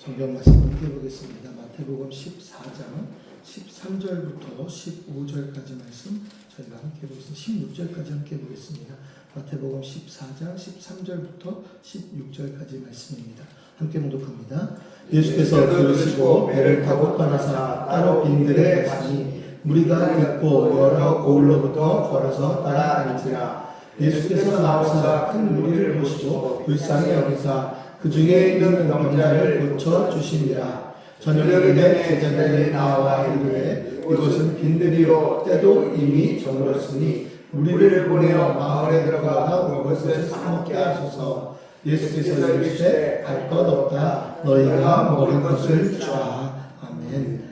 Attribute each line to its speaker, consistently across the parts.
Speaker 1: 성경 말씀 함께 보겠습니다. 마태복음 14장 13절부터 15절까지 말씀 저희가 함께 보겠습니다. 16절까지 함께 보겠습니다. 마태복음 14장 13절부터 16절까지 말씀입니다. 함께 낭독합니다. 예수께서 들으시고 배를 타고 떠나사 따로 빈들에 가시니 무리가 듣고 여러 고을로부터 걸어서 따라가니라. 예수께서 나오사 큰 무리를 보시고 불쌍히 여기사 그 중에 있는 병자를 고쳐 주시니라. 저녁에 제자들이 나와 이르되 이곳은 빈들이요 때도 이미 저물었으니 우리를 보내어 마을에 들어가 먹을 것을 사 먹게 하소서. 예수께서 이르시되 갈 것 없다. 너희가 먹을 것을 주라. 아멘.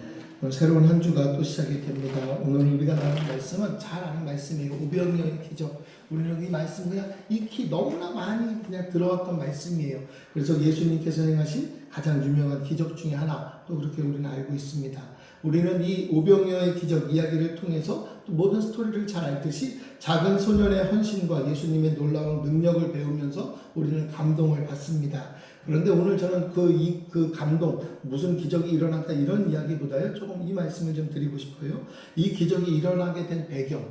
Speaker 1: 새로운 한 주가 또 시작이 됩니다. 오늘 우리가 나눈 말씀은 잘 아는 말씀이에요. 오병이어의 기적. 우리는 이 말씀 그냥 익히 너무나 많이 그냥 들어왔던 말씀이에요. 그래서 예수님께서 행하신 가장 유명한 기적 중에 하나 또 그렇게 우리는 알고 있습니다. 우리는 이 오병이어의 기적 이야기를 통해서 또 모든 스토리를 잘 알듯이 작은 소년의 헌신과 예수님의 놀라운 능력을 배우면서 우리는 감동을 받습니다. 그런데 오늘 저는 그 감동, 무슨 기적이 일어났다 이런 이야기보다요, 조금 이 말씀을 좀 드리고 싶어요. 이 기적이 일어나게 된 배경,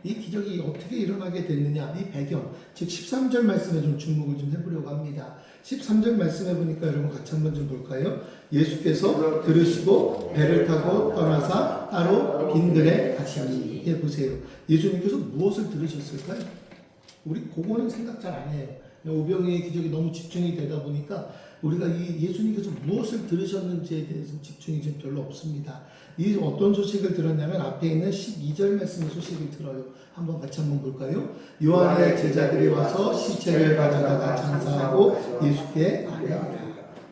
Speaker 1: 이 기적이 어떻게 일어나게 됐느냐, 이 배경, 즉 13절 말씀에 좀 주목을 좀 해보려고 합니다. 13절 말씀해 보니까 여러분 같이 한번 좀 볼까요? 예수께서 들으시고 배를 타고 떠나사 따로 빈들에 가시니. 예, 보세요. 예수님께서 무엇을 들으셨을까요? 우리 그거는 생각 잘 안 해요. 오병이어의 기적이 너무 집중이 되다 보니까 우리가 이 예수님께서 무엇을 들으셨는지에 대해서 집중이 좀 별로 없습니다. 이 어떤 소식을 들었냐면 앞에 있는 12절 말씀의 소식을 들어요. 한번 같이 한번 볼까요? 요한의 제자들이 와서 시체를 가져다가 장사하고 예수께 아뢰니라.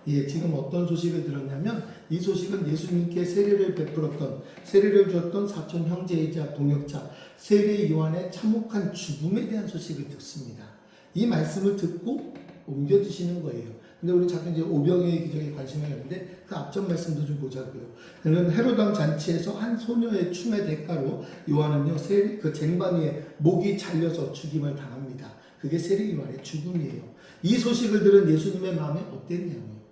Speaker 1: 예, 지금 어떤 소식을 들었냐면 이 소식은 예수님께 세례를 베풀었던, 세례를 주었던 사촌 형제이자 동역자 세례 요한의 참혹한 죽음에 대한 소식을 듣습니다. 이 말씀을 듣고 옮겨주시는 거예요. 근데 우리 자꾸 이제 오병이어의 기적에 관심을 갖는데 그 앞전 말씀도 좀 보자고요. 그는 헤롯 잔치에서 한 소녀의 춤의 대가로 요한은요, 그 쟁반 위에 목이 잘려서 죽임을 당합니다. 그게 세례 요한의 죽음이에요. 이 소식을 들은 예수님의 마음이 어땠냐고요.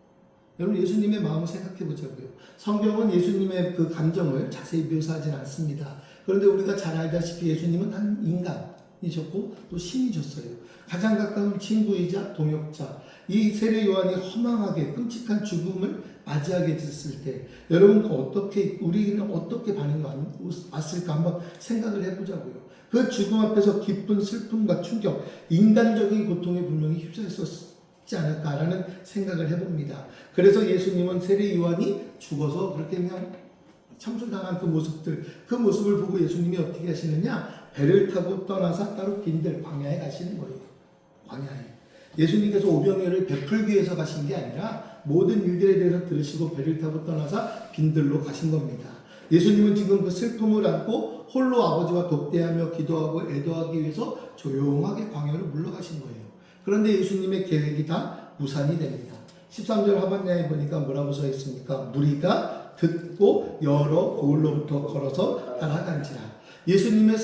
Speaker 1: 여러분 예수님의 마음을 생각해 보자고요. 성경은 예수님의 그 감정을 자세히 묘사하진 않습니다. 그런데 우리가 잘 알다시피 예수님은 한 인간이셨고 또 신이셨어요. 가장 가까운 친구이자 동역자, 이 세례 요한이 허망하게 끔찍한 죽음을 맞이하게 됐을 때 여러분 우리는 어떻게 반응이 왔을까 한번 생각을 해보자고요. 그 죽음 앞에서 기쁜 슬픔과 충격, 인간적인 고통에 분명히 휩싸였었지 않을까라는 생각을 해봅니다. 그래서 예수님은 세례 요한이 죽어서 그렇게 그냥 참수당한 그 모습을 보고 예수님이 어떻게 하시느냐, 배를 타고 떠나서 따로 빈들 광야에 가시는 거예요. 광야에. 예수님께서 오병이어를 베풀기 위해서 가신 게 아니라 모든 일들에 대해서 들으시고 배를 타고 떠나서 빈들로 가신 겁니다. 예수님은 지금 그 슬픔을 안고 홀로 아버지와 독대하며 기도하고 애도하기 위해서 조용하게 광야로 물러가신 거예요. 그런데 예수님의 계획이 다 무산이 됩니다. 13절 하반야에 보니까 뭐라고 써 있습니까? 무리가 듣고 여러 고을로부터 걸어서 따라간지라. 예수님의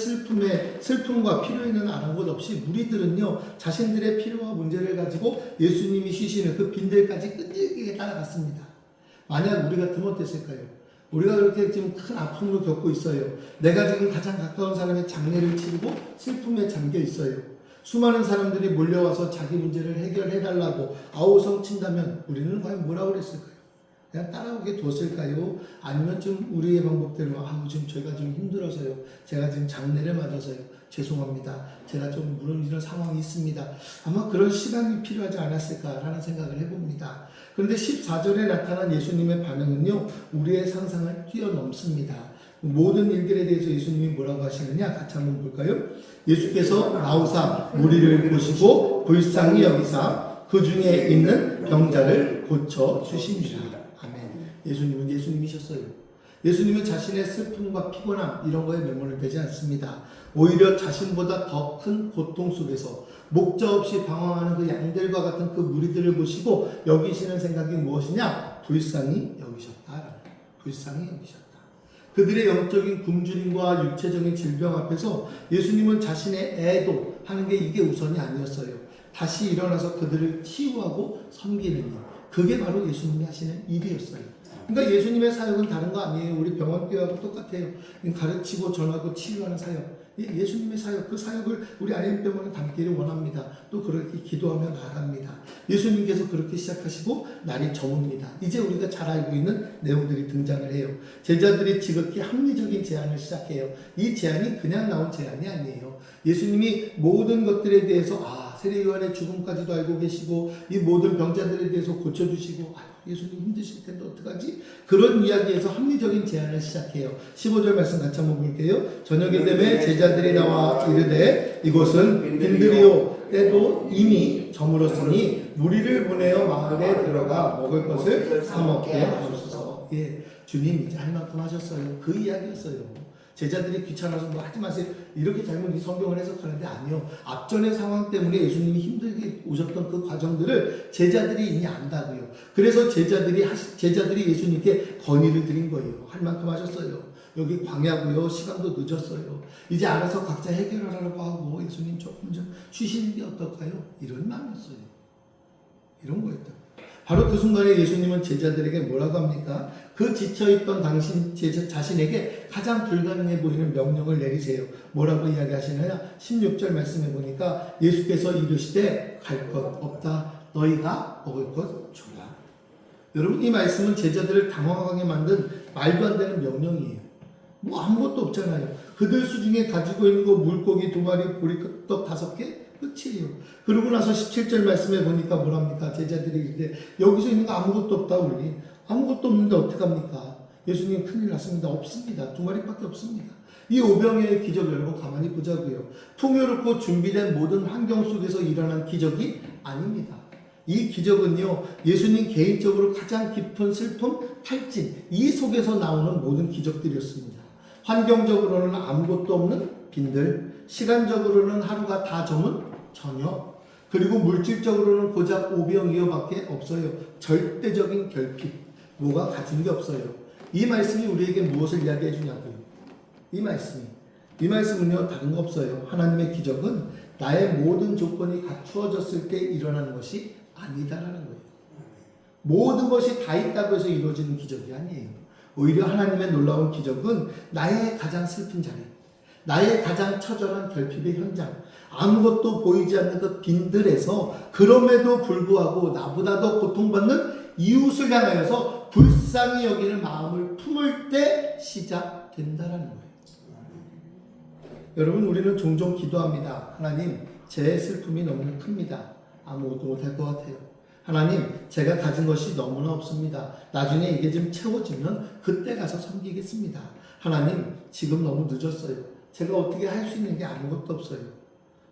Speaker 1: 슬픔과 필요 있는 아랑곳 없이 무리들은요, 자신들의 필요와 문제를 가지고 예수님이 쉬시는 그 빈들까지 끈질기게 따라갔습니다. 만약 우리 같으면 어땠을까요? 우리가 그렇게 지금 큰 아픔을 겪고 있어요. 내가 지금 가장 가까운 사람의 장례를 치르고 슬픔에 잠겨 있어요. 수많은 사람들이 몰려와서 자기 문제를 해결해달라고 아우성 친다면 우리는 과연 뭐라고 그랬을까요? 그냥 따라오게 뒀을까요? 아니면 좀 우리의 방법대로 지금 저희가 좀 힘들어서요. 제가 지금 장례를 맞아서요. 죄송합니다. 제가 좀 이런 상황이 있습니다. 아마 그런 시간이 필요하지 않았을까라는 생각을 해봅니다. 그런데 14절에 나타난 예수님의 반응은요, 우리의 상상을 뛰어넘습니다. 모든 일들에 대해서 예수님이 뭐라고 하시느냐 같이 한번 볼까요? 예수께서 나오사 무리를 보시고 불쌍히 여기사 그 중에 있는 병자를 고쳐 주십니다. 아멘. 예수님은 예수님이셨어요. 예수님은 자신의 슬픔과 피곤함 이런 거에 매몰되지 않습니다. 오히려 자신보다 더 큰 고통 속에서 목자 없이 방황하는 그 양들과 같은 그 무리들을 보시고 여기시는 생각이 무엇이냐? 불쌍히 여기셨다. 불쌍히 여기셨다. 그들의 영적인 굶주림과 육체적인 질병 앞에서 예수님은 자신의 애도하는 게 이게 우선이 아니었어요. 다시 일어나서 그들을 치유하고 섬기는 일. 그게 바로 예수님이 하시는 일이었어요. 그러니까 예수님의 사역은 다른 거 아니에요. 우리 병원교회하고 똑같아요. 가르치고 전하고 치유하는 사역. 예수님의 사역, 그 사역을 우리 IM병원에 담기를 원합니다. 또 그렇게 기도하며 나아갑니다. 예수님께서 그렇게 시작하시고 날이 저뭅니다. 이제 우리가 잘 알고 있는 내용들이 등장을 해요. 제자들이 지극히 합리적인 제안을 시작해요. 이 제안이 그냥 나온 제안이 아니에요. 예수님이 모든 것들에 대해서 세례요한의 죽음까지도 알고 계시고 이 모든 병자들에 대해서 고쳐주시고 예수님 힘드실 텐데 어떡하지? 그런 이야기에서 합리적인 제안을 시작해요. 15절 말씀 같이 한번 볼게요. 저녁이 되매 제자들이 나와 이르되 이곳은 빈들이요 때도 이미 저물었으니 무리를 보내어 마을에 들어가 먹을 것을 사 먹게 하옵소서. 주님 이제 할 만큼 하셨어요. 그 이야기였어요. 제자들이 귀찮아서 뭐 하지 마세요. 이렇게 잘못 이 성경을 해석하는데 아니요. 앞전의 상황 때문에 예수님이 힘들게 오셨던 그 과정들을 제자들이 이미 안다고요. 그래서 제자들이 예수님께 건의를 드린 거예요. 할 만큼 하셨어요. 여기 광야고요. 시간도 늦었어요. 이제 알아서 각자 해결하라고 하고 예수님 조금 좀 쉬시는 게 어떨까요? 이런 마음이었어요. 이런 거였다. 바로 그 순간에 예수님은 제자들에게 뭐라고 합니까? 그 지쳐있던 당신 자신에게 가장 불가능해 보이는 명령을 내리세요. 뭐라고 이야기하시나요? 16절 말씀해 보니까 예수께서 이르시되 갈 것 없다. 너희가 먹을 것 줘라. 여러분 이 말씀은 제자들을 당황하게 만든 말도 안 되는 명령이에요. 뭐 아무것도 없잖아요. 그들 수중에 가지고 있는 거 물고기 2마리, 보리떡 5개 끝이에요. 그러고 나서 17절 말씀에 보니까 뭐랍니까? 제자들이 이제 여기서 있는 거 아무것도 없다 우리. 아무것도 없는데 어떡합니까? 예수님 큰일 났습니다. 없습니다. 2마리밖에 없습니다. 이 오병이어의 기적 여러분 가만히 보자고요. 풍요롭고 준비된 모든 환경 속에서 일어난 기적이 아닙니다. 이 기적은요, 예수님 개인적으로 가장 깊은 슬픔, 탈진, 이 속에서 나오는 모든 기적들이었습니다. 환경적으로는 아무것도 없는 빈들, 시간적으로는 하루가 다 저문 저녁, 그리고 물질적으로는 고작 오병이어밖에 없어요. 절대적인 결핍, 뭐가 가진 게 없어요. 이 말씀이 우리에게 무엇을 이야기해 주냐고요. 이 말씀은요 다른 거 없어요. 하나님의 기적은 나의 모든 조건이 갖추어졌을 때 일어나는 것이 아니다라는 거예요. 모든 것이 다 있다고 해서 이루어지는 기적이 아니에요. 오히려 하나님의 놀라운 기적은 나의 가장 슬픈 자리, 나의 가장 처절한 결핍의 현장, 아무것도 보이지 않는 그 빈들에서 그럼에도 불구하고 나보다 더 고통받는 이웃을 향하여서 불쌍히 여기는 마음을 품을 때 시작된다라는 거예요. 여러분 우리는 종종 기도합니다. 하나님 제 슬픔이 너무 큽니다. 아무것도 못할 것 같아요. 하나님 제가 가진 것이 너무나 없습니다. 나중에 이게 좀 채워지면 그때 가서 섬기겠습니다. 하나님 지금 너무 늦었어요. 제가 어떻게 할 수 있는 게 아무것도 없어요.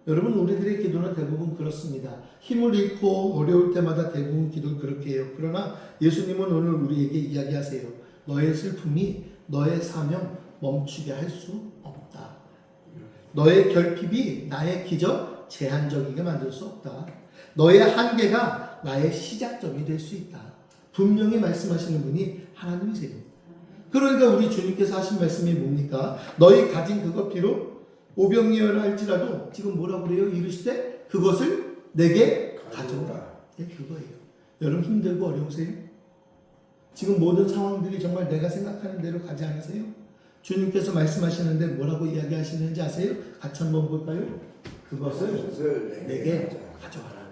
Speaker 1: 여러분 우리들의 기도는 대부분 그렇습니다. 힘을 잃고 어려울 때마다 대부분 기도를 그렇게 해요. 그러나 예수님은 오늘 우리에게 이야기하세요. 너의 슬픔이 너의 사명 멈추게 할 수 없다. 너의 결핍이 나의 기적 제한적이게 만들 수 없다. 너의 한계가 나의 시작점이 될 수 있다. 분명히 말씀하시는 분이 하나님이세요. 그러니까 우리 주님께서 하신 말씀이 뭡니까? 너희 가진 그것 비록 오병이어라 할지라도 지금 뭐라고 그래요? 이르시되 그것을 내게 가져오라. 네, 그거예요. 여러분 힘들고 어려우세요? 지금 모든 상황들이 정말 내가 생각하는 대로 가지 않으세요? 주님께서 말씀하시는데 뭐라고 이야기하시는지 아세요? 같이 한번 볼까요? 그것을 내게 가져와라.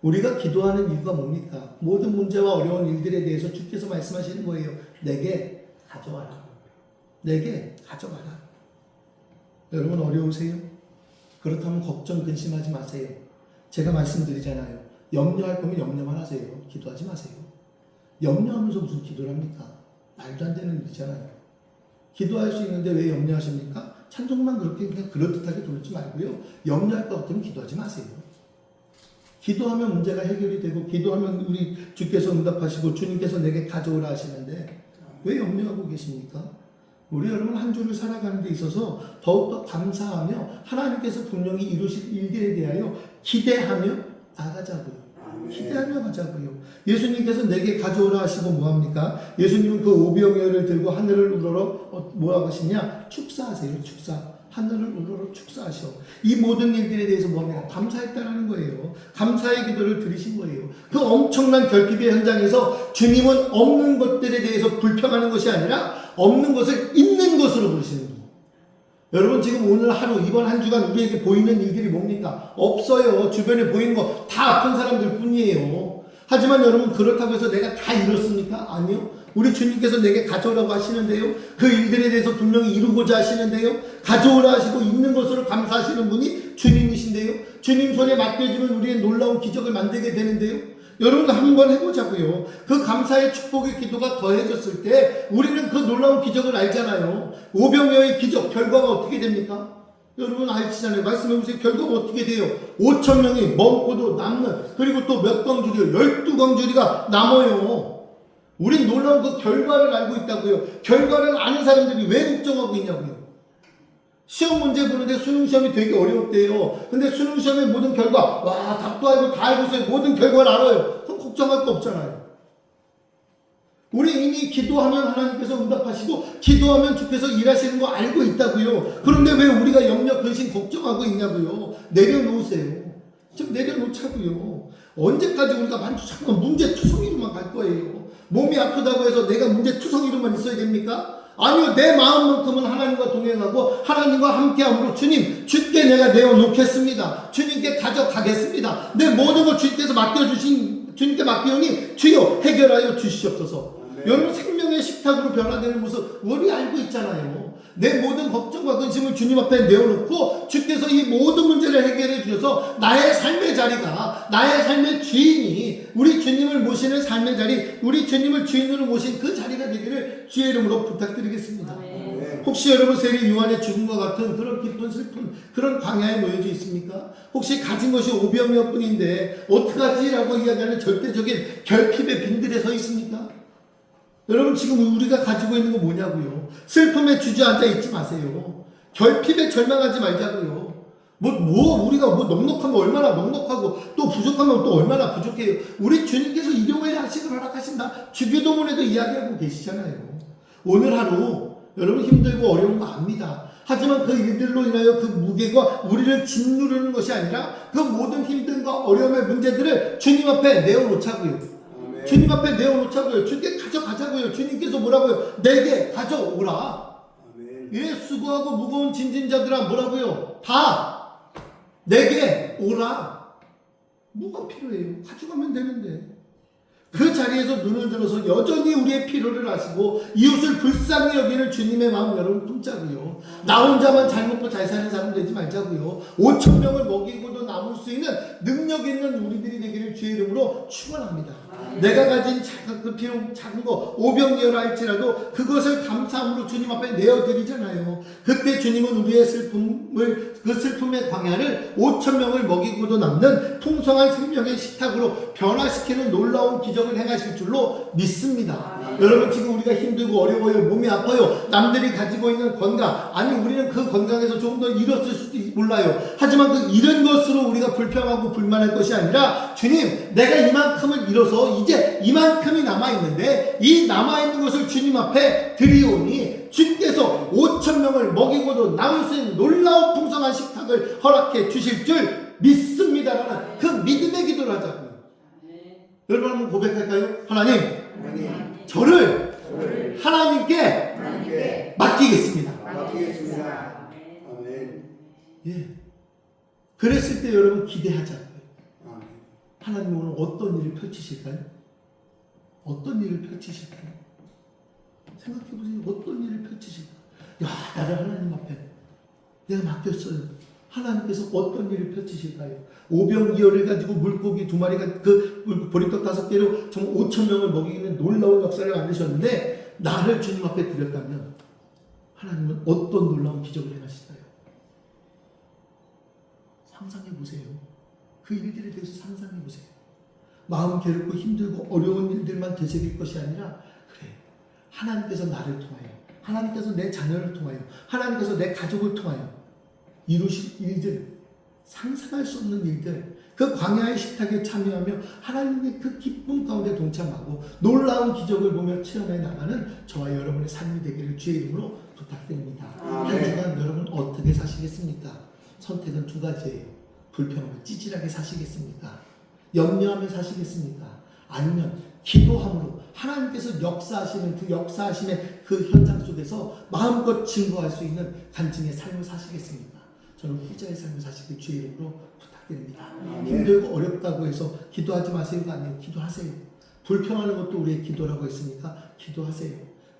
Speaker 1: 우리가 기도하는 이유가 뭡니까? 모든 문제와 어려운 일들에 대해서 주께서 말씀하시는 거예요. 내게 가져와라. 내게 가져와라. 여러분 어려우세요? 그렇다면 걱정 근심하지 마세요. 제가 말씀드리잖아요. 염려할 거면 염려만 하세요. 기도하지 마세요. 염려하면서 무슨 기도를 합니까? 말도 안 되는 일이잖아요. 기도할 수 있는데 왜 염려하십니까? 찬송만 그렇게 그냥 그럴듯하게 돌리지 말고요. 염려할 것 같으면 기도하지 마세요. 기도하면 문제가 해결이 되고 기도하면 우리 주께서 응답하시고 주님께서 내게 가져오라 하시는데 왜 염려하고 계십니까? 우리 여러분 한 주를 살아가는 데 있어서 더욱더 감사하며 하나님께서 분명히 이루실 일들에 대하여 기대하며 나가자고요. 기대하며 가자고요. 예수님께서 내게 가져오라 하시고 뭐합니까? 예수님은 그 오병이어를 들고 하늘을 우러러 뭐라고 하시냐? 축사하세요. 축사. 하늘을 우러러 축사하셔. 이 모든 일들에 대해서 뭐냐? 감사했다라는 거예요. 감사의 기도를 드리신 거예요. 그 엄청난 결핍의 현장에서 주님은 없는 것들에 대해서 불평하는 것이 아니라 없는 것을 있는 것으로 부르시는 거예요. 여러분 지금 오늘 하루 이번 한 주간 우리에게 보이는 일들이 뭡니까? 없어요. 주변에 보이는 거 다 아픈 사람들 뿐이에요. 하지만 여러분 그렇다고 해서 내가 다 이뤘습니까? 아니요. 우리 주님께서 내게 가져오라고 하시는데요. 그 일들에 대해서 분명히 이루고자 하시는데요. 가져오라 하시고 있는 것으로 감사하시는 분이 주님이신데요. 주님 손에 맡겨주면 우리의 놀라운 기적을 만들게 되는데요. 여러분 한번 해보자고요. 그 감사의 축복의 기도가 더해졌을 때 우리는 그 놀라운 기적을 알잖아요. 오병이어의 기적 결과가 어떻게 됩니까? 여러분 알지잖아요. 말씀해보세요. 결과가 어떻게 돼요? 5,000명이 먹고도 남는, 그리고 또 몇 광주리요? 12광주리가 남아요. 우린 놀라운 그 결과를 알고 있다고요. 결과를 아는 사람들이 왜 걱정하고 있냐고요. 시험 문제 보는데 수능시험이 되게 어려웠대요. 근데 수능시험의 모든 결과, 와, 답도 알고 다 알고서 모든 결과를 알아요. 그럼 걱정할 거 없잖아요. 우리 이미 기도하면 하나님께서 응답하시고 기도하면 주께서 일하시는 거 알고 있다고요. 그런데 왜 우리가 염려, 근심, 걱정하고 있냐고요. 내려놓으세요. 좀 내려놓자고요. 언제까지 우리가 자꾸 문제투성이로만 갈 거예요. 몸이 아프다고 해서 내가 문제투성이로만 있어야 됩니까? 아니요. 내 마음만큼은 하나님과 동행하고 하나님과 함께함으로 주께 내가 내어놓겠습니다. 주님께 가져가겠습니다. 내 모든 걸 주님께서 주님께 맡기오니 주여 해결하여 주시옵소서. 여러분 생명의 식탁으로 변화되는 모습 우리 알고 있잖아요. 내 모든 걱정과 근심을 주님 앞에 내어놓고 주께서 이 모든 문제를 해결해 주셔서 나의 삶의 자리가, 나의 삶의 주인이, 우리 주님을 모시는 삶의 자리, 우리 주님을 주인으로 모신 그 자리가 되기를 주의 이름으로 부탁드리겠습니다. 혹시 여러분 세례 요한의 죽음과 같은 그런 기쁜 슬픈 그런 광야에 놓여져 있습니까? 혹시 가진 것이 오병이어 뿐인데 어떡하지라고 이야기하는 절대적인 결핍의 빈들에 서 있습니까? 여러분 지금 우리가 가지고 있는 거 뭐냐고요? 슬픔에 주저앉아 있지 마세요. 결핍에 절망하지 말자고요. 우리가 넉넉하면 얼마나 넉넉하고 또 부족하면 또 얼마나 부족해요. 우리 주님께서 일용할 양식을 허락하신다. 주기도문에도 이야기하고 계시잖아요. 오늘 하루 여러분 힘들고 어려운 거 압니다. 하지만 그 일들로 인하여 그 무게가 우리를 짓누르는 것이 아니라 그 모든 힘듦과 어려움의 문제들을 주님 앞에 내어놓자고요. 주님 앞에 내어놓자고요. 주님께 가져가자고요. 주님께서 뭐라고요? 내게 가져오라. 예, 수고하고 무거운 짐진 자들아 뭐라고요? 다 내게 오라. 뭐가 필요해요? 가져가면 되는데. 그 자리에서 눈을 들어서 여전히 우리의 필요를 아시고 이웃을 불쌍히 여기는 주님의 마음 여러분 품자고요. 나 혼자만 잘 먹고 잘 사는 사람 되지 말자고요. 5,000명을 먹이고도 남을 수 있는 능력 있는 우리들이 되기를 주의 이름으로 축원합니다. 내가 가진 작은 거 오병이어라 할지라도 그것을 감사함으로 주님 앞에 내어드리잖아요. 그때 주님은 우리의 그 슬픔의 광야를 5,000명을 먹이고도 남는 풍성한 생명의 식탁으로 변화시키는 놀라운 기적을 행하실 줄로 믿습니다. 여러분 지금 우리가 힘들고 어려워요. 몸이 아파요. 남들이 가지고 있는 건강, 아니 우리는 그 건강에서 조금 더 잃었을 수도 몰라요. 하지만 그 잃은 것으로 우리가 불평하고 불만할 것이 아니라 주님 내가 이만큼을 잃어서 이제 이만큼이 남아있는데 이 남아있는 것을 주님 앞에 드리오니 주께서 5,000명을 먹이고도 남을 수 있는 놀라운 풍성한 식탁을 허락해 주실 줄 믿습니다라는 그 믿음의 기도를 하자고요. 여러분 한번 고백할까요? 하나님 저를 하나님께 맡기겠습니다. 예. 그랬을 때 여러분 기대하자고요. 하나님 오늘 어떤 일을 펼치실까요? 어떤 일을 펼치실까요? 생각해보세요. 어떤 일을 펼치실까요? 야, 나를 하나님 앞에 내가 맡겼어요. 하나님께서 어떤 일을 펼치실까요? 오병이어를 가지고 물고기 2마리가 그 보리떡 5개로 정말 5,000명을 먹이는 놀라운 역사를 만드셨는데 나를 주님 앞에 드렸다면 하나님은 어떤 놀라운 기적을 행하실까요? 상상해보세요. 그 일들에 대해서 상상해보세요. 마음 괴롭고 힘들고 어려운 일들만 되새길 것이 아니라 그래 하나님께서 나를 통하여, 하나님께서 내 자녀를 통하여, 하나님께서 내 가족을 통하여 이루실 일들, 상상할 수 없는 일들, 그 광야의 식탁에 참여하며 하나님의 그 기쁨 가운데 동참하고 놀라운 기적을 보며 체험해 나가는 저와 여러분의 삶이 되기를 주의 이름으로 부탁드립니다. 한 주간 여러분 어떻게 사시겠습니까? 선택은 두 가지예요. 불평하며 찌질하게 사시겠습니까? 염려하며 사시겠습니까? 아니면 기도함으로 하나님께서 역사하시는 그 역사하심의 그 현장 속에서 마음껏 증거할 수 있는 간증의 삶을 사시겠습니까? 저는 후자의 삶을 사시길 주의 이름으로 부탁드립니다. 힘들고 어렵다고 해서 기도하지 마세요가 아니에요. 기도하세요. 불평하는 것도 우리의 기도라고 했으니까 기도하세요.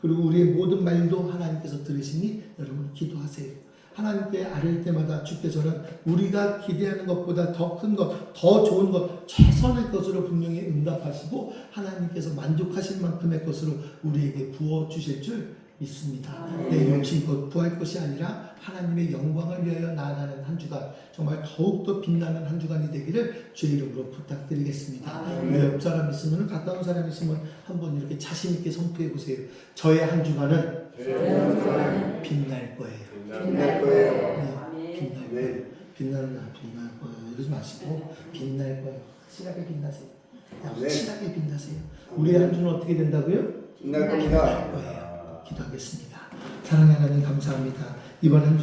Speaker 1: 그리고 우리의 모든 말도 하나님께서 들으시니 여러분 기도하세요. 하나님께 아뢰을 때마다 주께서는 우리가 기대하는 것보다 더 큰 것, 더 좋은 것, 최선의 것으로 분명히 응답하시고 하나님께서 만족하실 만큼의 것으로 우리에게 부어주실 줄 믿습니다. 내 욕심껏 구할 것이 아니라 하나님의 영광을 위하여 나아가는 한 주간, 정말 더욱더 빛나는 한 주간이 되기를 주의 이름으로 부탁드리겠습니다. 우리 옆 사람 있으면, 가까운 사람 있으면 한번 이렇게 자신 있게 선포해 보세요. 저의 한 주간은 빛날 거예요.
Speaker 2: 빛날 거예요.
Speaker 1: 네, 빛날 거예요. 빛날 거예요. 이러지 마시고 빛날 거예요. 확실하게 빛나세요. 확실하게 빛나세요. 우리의 한 주는 어떻게 된다고요?
Speaker 2: 빛날 겁니다.
Speaker 1: 거예요. 기도하겠습니다. 사랑하는 하나님 감사합니다. 이번 한 주